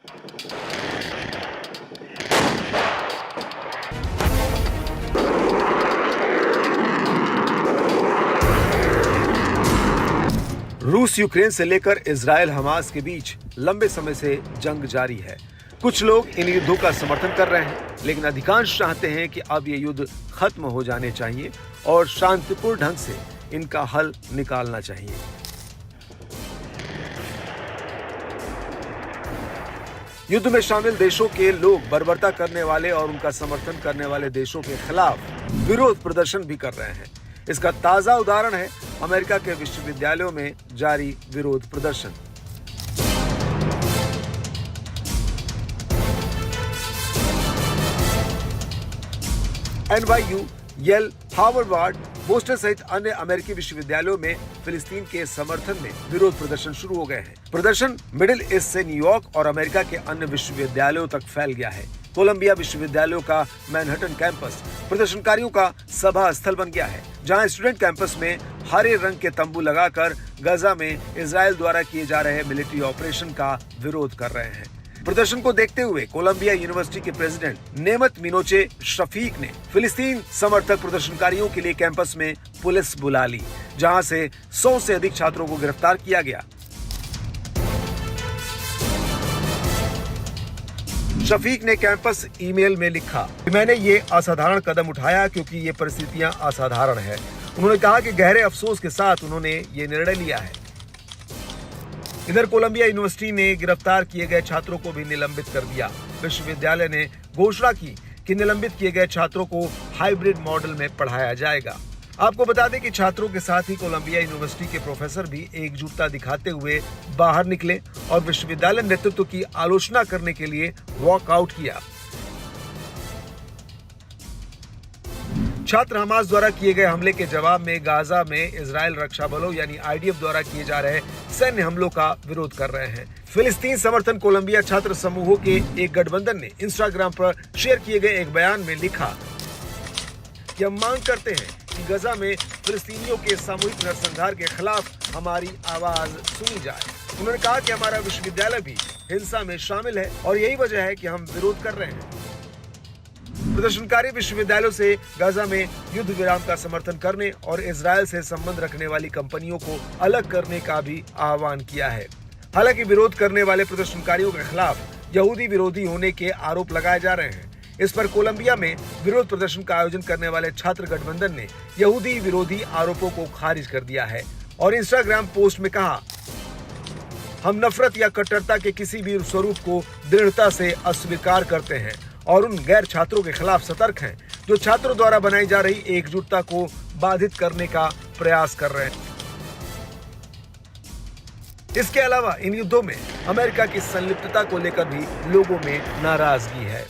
रूस यूक्रेन से लेकर इजराइल हमास के बीच लंबे समय से जंग जारी है। कुछ लोग इन युद्धों का समर्थन कर रहे हैं, लेकिन अधिकांश चाहते हैं कि अब ये युद्ध खत्म हो जाने चाहिए और शांतिपूर्ण ढंग से इनका हल निकालना चाहिए। युद्ध में शामिल देशों के लोग बर्बरता करने वाले और उनका समर्थन करने वाले देशों के खिलाफ विरोध प्रदर्शन भी कर रहे हैं। इसका ताजा उदाहरण है अमेरिका के विश्वविद्यालयों में जारी विरोध प्रदर्शन। NYU, येल, हार्वर्ड, बोस्टन सहित अन्य अमेरिकी विश्वविद्यालयों में फिलिस्तीन के समर्थन में विरोध प्रदर्शन शुरू हो गए हैं। प्रदर्शन मिडिल ईस्ट से न्यूयॉर्क और अमेरिका के अन्य विश्वविद्यालयों तक फैल गया है। कोलंबिया विश्वविद्यालयों का मैनहट्टन कैंपस प्रदर्शनकारियों का सभा स्थल बन गया है, जहां स्टूडेंट कैंपस में हरे रंग के तंबू लगाकर गजा में इजराइल द्वारा किए जा रहे मिलिट्री ऑपरेशन का विरोध कर रहे हैं। प्रदर्शन को देखते हुए कोलंबिया यूनिवर्सिटी के प्रेसिडेंट नेमत मिनोचे शफीक ने फिलिस्तीन समर्थक प्रदर्शनकारियों के लिए कैंपस में पुलिस बुला ली, जहां से 100 से अधिक छात्रों को गिरफ्तार किया गया। शफीक ने कैंपस ईमेल में लिखा, मैंने ये असाधारण कदम उठाया क्योंकि ये परिस्थितियां असाधारण है। उन्होंने कहा कि गहरे अफसोस के साथ उन्होंने ये निर्णय लिया है। इधर कोलंबिया यूनिवर्सिटी ने गिरफ्तार किए गए छात्रों को भी निलंबित कर दिया। विश्वविद्यालय ने घोषणा की कि निलंबित किए गए छात्रों को हाइब्रिड मॉडल में पढ़ाया जाएगा। आपको बता दें कि छात्रों के साथ ही कोलंबिया यूनिवर्सिटी के प्रोफेसर भी एकजुटता दिखाते हुए बाहर निकले और विश्वविद्यालय नेतृत्व की आलोचना करने के लिए वॉकआउट किया। छात्र हमास द्वारा किए गए हमले के जवाब में गाजा में इजराइल रक्षा बलों यानी IDF द्वारा किए जा रहे सैन्य हमलों का विरोध कर रहे हैं। फिलिस्तीन समर्थन कोलंबिया छात्र समूहों के एक गठबंधन ने इंस्टाग्राम पर शेयर किए गए एक बयान में लिखा कि हम मांग करते हैं कि गजा में फिलिस्तीनियों के सामूहिक नरसंहार के खिलाफ हमारी आवाज सुनी जाए। उन्होंने कहा कि हमारा विश्वविद्यालय भी हिंसा में शामिल है और यही वजह है कि हम विरोध कर रहे हैं। प्रदर्शनकारी विश्वविद्यालयों से गाजा में युद्ध विराम का समर्थन करने और इजराइल से संबंध रखने वाली कंपनियों को अलग करने का भी आह्वान किया है। हालांकि विरोध करने वाले प्रदर्शनकारियों के खिलाफ यहूदी विरोधी होने के आरोप लगाए जा रहे हैं। इस पर कोलंबिया में विरोध प्रदर्शन का आयोजन करने वाले छात्र गठबंधन ने यहूदी विरोधी आरोपों को खारिज कर दिया है और इंस्टाग्राम पोस्ट में कहा, हम नफरत या कट्टरता के किसी भी स्वरूप को दृढ़ता से अस्वीकार करते हैं और उन गैर छात्रों के खिलाफ सतर्क हैं जो छात्रों द्वारा बनाई जा रही एकजुटता को बाधित करने का प्रयास कर रहे हैं। इसके अलावा इन युद्धों में अमेरिका की संलिप्तता को लेकर भी लोगों में नाराजगी है।